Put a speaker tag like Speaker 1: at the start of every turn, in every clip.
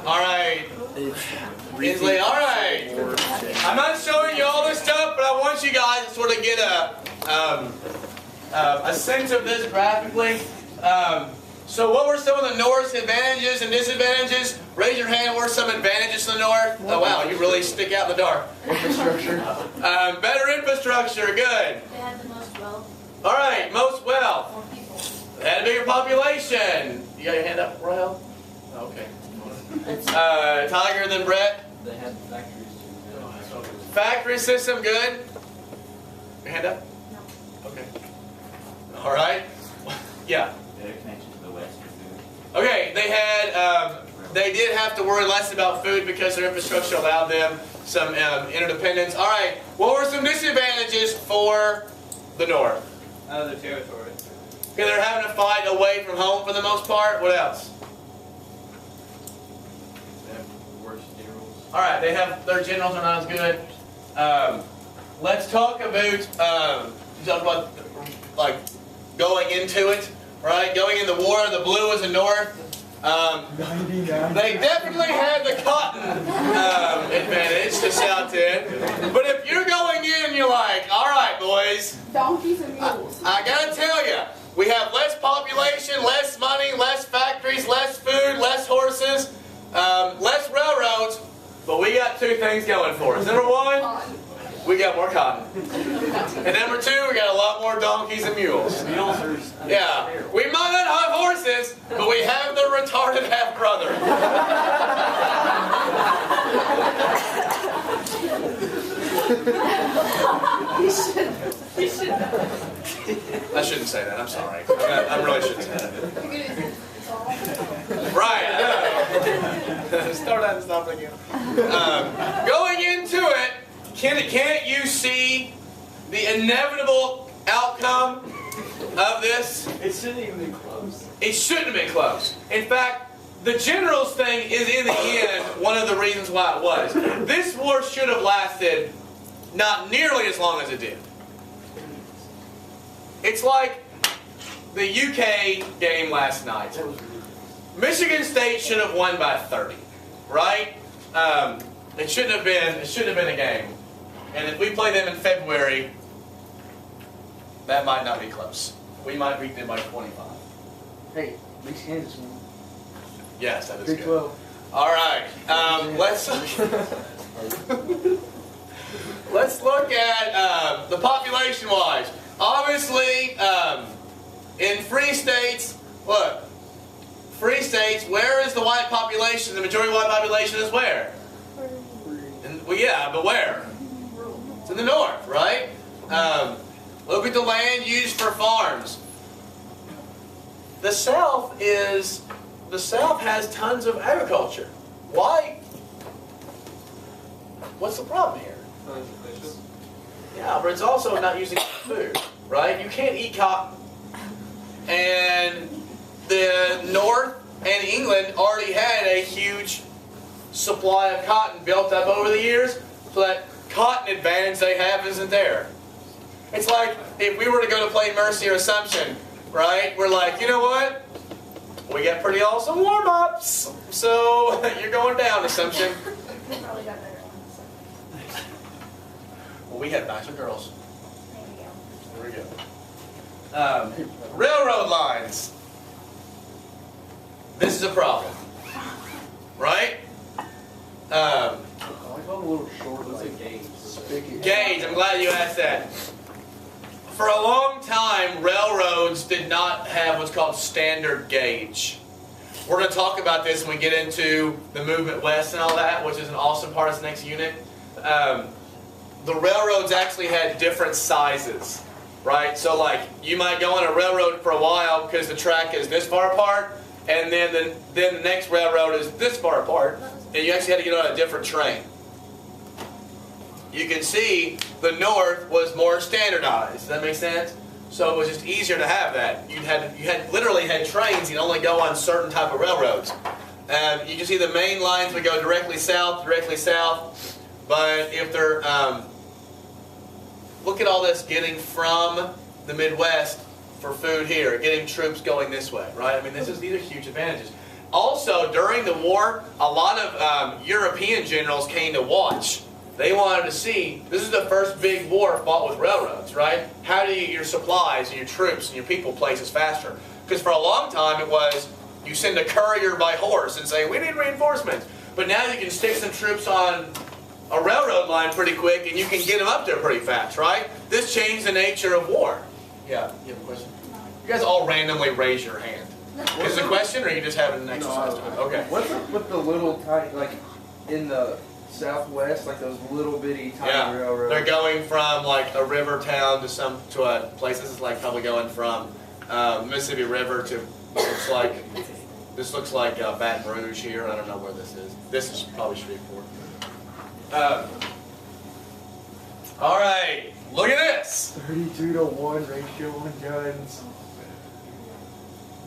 Speaker 1: All right. Inslee, all right. I'm not showing you all this stuff, but I want you guys to sort of get a sense of this graphically. So what were some of the North's advantages and disadvantages? Raise your hand. What are some advantages to the North? Oh wow, you really stick out in the dark.
Speaker 2: Infrastructure.
Speaker 1: Better infrastructure, good.
Speaker 3: They had the most wealth.
Speaker 1: All right, most wealth.
Speaker 3: More people.
Speaker 1: They had a bigger population. You got your hand up, Royal? Okay. Tiger, then Brett.
Speaker 2: They had factories too.
Speaker 1: Factory system, good. Your hand up?
Speaker 3: No.
Speaker 1: Okay. All right. Yeah.
Speaker 2: They had a connection to the West for food.
Speaker 1: Okay, they did have to worry less about food because their infrastructure allowed them some interdependence. All right, what were some disadvantages for the North?
Speaker 2: Their territory.
Speaker 1: Okay, they're having to fight away from home for the most part. What else?
Speaker 2: They have worse generals.
Speaker 1: All right, their generals are not as good. Let's talk about like going into it, right? Going in the war, the blue was the North. They definitely had the cotton advantage to shout in. But if you're going in, you're like, all right, boys.
Speaker 3: Donkeys and mules.
Speaker 1: I gotta tell you, we have less population, less money, less factories, less food, less horses, less railroads, but we got two things going for us. Number one, we got more cotton. And number two, we got a lot more donkeys and mules. Yeah, we might not have horses, but we have the retarded half-brother. I shouldn't say that. I'm sorry. I really shouldn't say that. Right. Start out and stop again. Going into it, can't you see the inevitable outcome of this?
Speaker 2: It shouldn't even be close.
Speaker 1: It shouldn't have been close. In fact, the generals thing is in the end one of the reasons why it was. This war should have lasted not nearly as long as it did. It's like the UK game last night. Michigan State should have won by 30, right? It shouldn't have been a game. And if we play them in February, that might not be close. We might beat them by 25.
Speaker 4: Hey, Big Kansas won.
Speaker 1: Yes, that is good.
Speaker 4: 3-12.
Speaker 1: All right, let's look at the population-wise. Obviously, in free states, look, free states, where is the white population? The majority white population is where? Well, yeah, but where? It's in the north, right? Look at the land used for farms. The South has tons of agriculture. Why? What's the problem here? Yeah, but it's also not using food, right? You can't eat cotton. And the North and England already had a huge supply of cotton built up over the years, so that cotton advantage they have isn't there. It's like if we were to go to play Mercy or Assumption, right? We're like, you know what? We got pretty awesome warm-ups, so you're going down, Assumption.
Speaker 3: They probably got better ones.
Speaker 1: Well, we have nicer girls.
Speaker 3: There you go.
Speaker 1: There we go. Railroad lines. This is a problem, right?
Speaker 4: I like a little short, like
Speaker 2: gauge.
Speaker 4: spigot.
Speaker 1: Gauge, I'm glad you asked that. For a long time, railroads did not have what's called standard gauge. We're going to talk about this when we get into the movement west and all that, which is an awesome part of this next unit. The railroads actually had different sizes, right? So like, you might go on a railroad for a while because the track is this far apart, and then the next railroad is this far apart, and you actually had to get on a different train. You can see the North was more standardized. Does that make sense? So it was just easier to have that. You literally had trains. You'd only go on certain type of railroads. You can see the main lines would go directly south. But if they're look at all this getting from the Midwest for food here, getting troops going this way, right? I mean, these are huge advantages. Also, during the war, a lot of European generals came to watch. They wanted to see, this is the first big war fought with railroads, right? How do you get your supplies and your troops and your people places faster? Because for a long time it was, you send a courier by horse and say, we need reinforcements. But now you can stick some troops on a railroad line pretty quick and you can get them up there pretty fast, right? This changed the nature of war. Yeah, you have a question? You guys all randomly raise your hand. Is it a question or are you just having an exercise time? Okay.
Speaker 4: What's up with the little tiny, like in the Southwest, like those little bitty tiny railroads?
Speaker 1: They're going from like a river town to a place. This is like probably going from Mississippi River to this looks like Baton Rouge here. I don't know where this is. This is probably Shreveport. All right, look at this.
Speaker 4: 32-to-1 ratio on guns.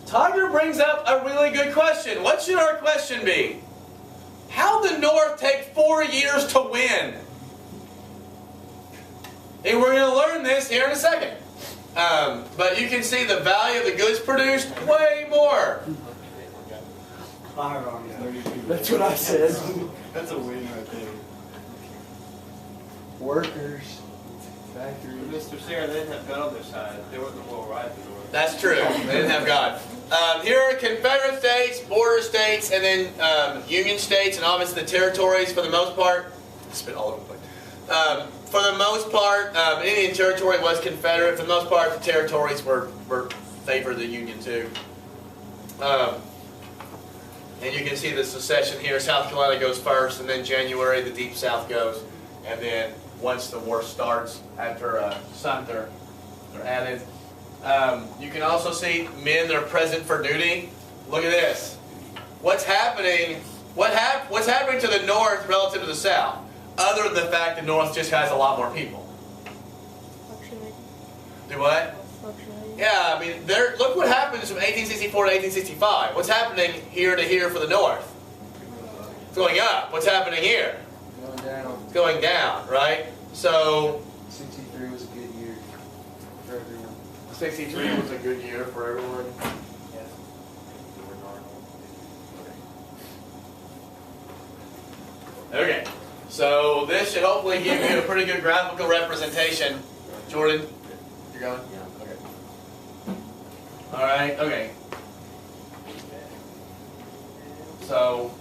Speaker 1: Tiger brings up a really good question. What should our question be? How did the North take 4 years to win? And we're going to learn this here in a second. But you can see the value of the goods produced way more.
Speaker 2: Firearms, 32.
Speaker 4: That's what I said.
Speaker 2: That's a win right there.
Speaker 4: Workers, factories.
Speaker 2: Mr. Sarah, they didn't have God on their side. They weren't the world right.
Speaker 1: That's true. They didn't have God. Here are Confederate states, border states, and then Union states, and obviously the territories for the most part. I spit all over the place. For the most part, Indian Territory was Confederate. For the most part, the territories were favored the Union too. And you can see the secession here. South Carolina goes first, and then January the Deep South goes, and then once the war starts after Sumter, they're added. You can also see men that are present for duty. Look at this. What's happening? What's happening to the North relative to the South? Other than the fact the North just has a lot more people. Do what? Yeah, I mean, look what happens from 1864 to 1865. What's happening here to here for the North? It's going up. What's happening here?
Speaker 4: Going down.
Speaker 1: It's going down, right? So
Speaker 4: 63 was a good year for everyone.
Speaker 1: 63 was a good year for everyone. Okay, so this should hopefully give you a pretty good graphical representation. Jordan, you're going? Yeah. Okay. All right. Okay. So,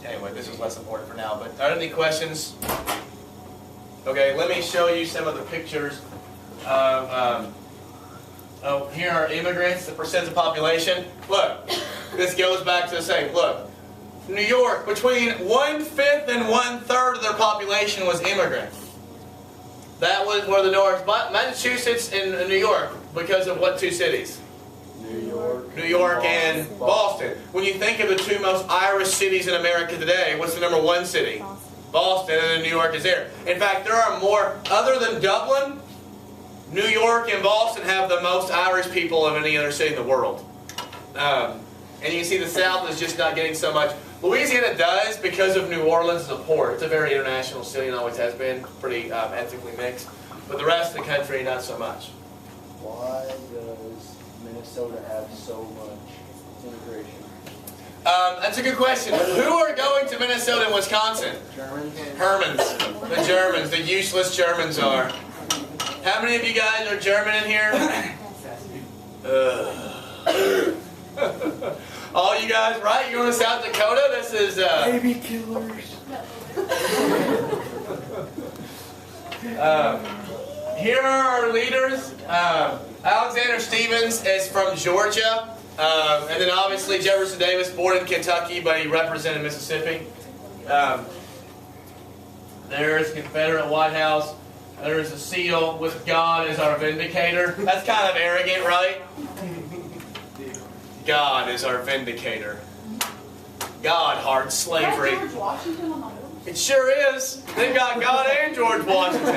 Speaker 1: anyway, this is less important for now. But are there any questions? Okay, let me show you some of the pictures of. Here are immigrants, the percent of population. Look, this goes back to the same. Look. New York, between 1/5 and 1/3 of their population was immigrant. That was where the North, but Massachusetts and New York, because of what two cities? New York and Boston. When you think of the two most Irish cities in America today, what's the number one city? Boston, and then New York is there. In fact, there are more, other than Dublin, New York and Boston have the most Irish people of any other city in the world. And you can see the South is just not getting so much. Louisiana does because of New Orleans as a port. It's a very international city and always has been, pretty ethnically mixed. But the rest of the country, not so much.
Speaker 4: Why does Minnesota have so much immigration?
Speaker 1: That's a good question. Who are going to Minnesota and Wisconsin?
Speaker 4: Germans?
Speaker 1: Hermans. The Germans. The useless Germans are. How many of you guys are German in here? All you guys, right? You're going to South Dakota? This is...
Speaker 4: Baby killers.
Speaker 1: Here are our leaders. Alexander Stephens is from Georgia. And then obviously Jefferson Davis, born in Kentucky, but he represented Mississippi. There's Confederate White House. There's a seal with God as our vindicator. That's kind of arrogant, right? God is our vindicator. God hearts slavery.
Speaker 3: George Washington on the middle.
Speaker 1: It sure is. They've got God and George Washington.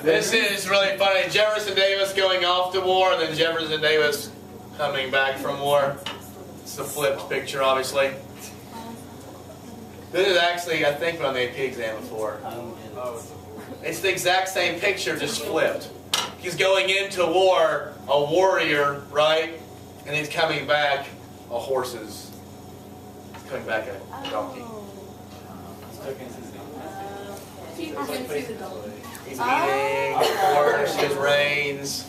Speaker 1: This is really funny. Jefferson Davis going off to war, and then Jefferson Davis coming back from war. It's the flipped picture, obviously. This is actually, I think, on the AP exam before. It's the exact same picture, just flipped. He's going into war, a warrior, right? And he's coming back, a horse's. He's coming back a donkey.
Speaker 3: People can see the donkey.
Speaker 1: He's eating, the horse, his reins.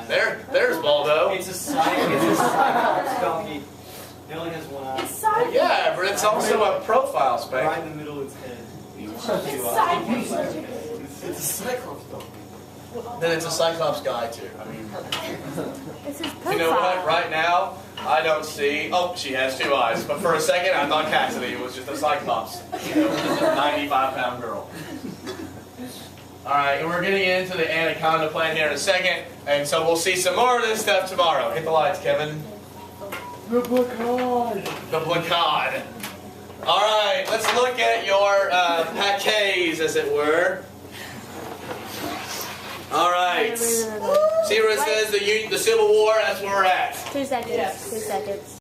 Speaker 1: There's Baldo.
Speaker 2: It's a Cyclops donkey. It only has one eye.
Speaker 3: It's side.
Speaker 1: Yeah, but it's also a profile,
Speaker 2: Right
Speaker 1: Spank.
Speaker 2: in the middle of its head.
Speaker 3: It's side view.
Speaker 2: It's a Cyclops donkey.
Speaker 1: Then it's a Cyclops guy too. I mean,
Speaker 3: It's his
Speaker 1: you know what? Right now, I don't see. Oh, she has two eyes. But for a second, I thought Cassidy was just a Cyclops. You know, just a 95-pound girl. All right, and we're getting into the Anaconda plan here in a second, and so we'll see some more of this stuff tomorrow. Hit the lights, Kevin.
Speaker 4: The placard.
Speaker 1: The placard. All right, let's look at your paquets, as it were. All right. See where it says the Civil War? That's where we're at.
Speaker 5: 2 seconds. 2 seconds.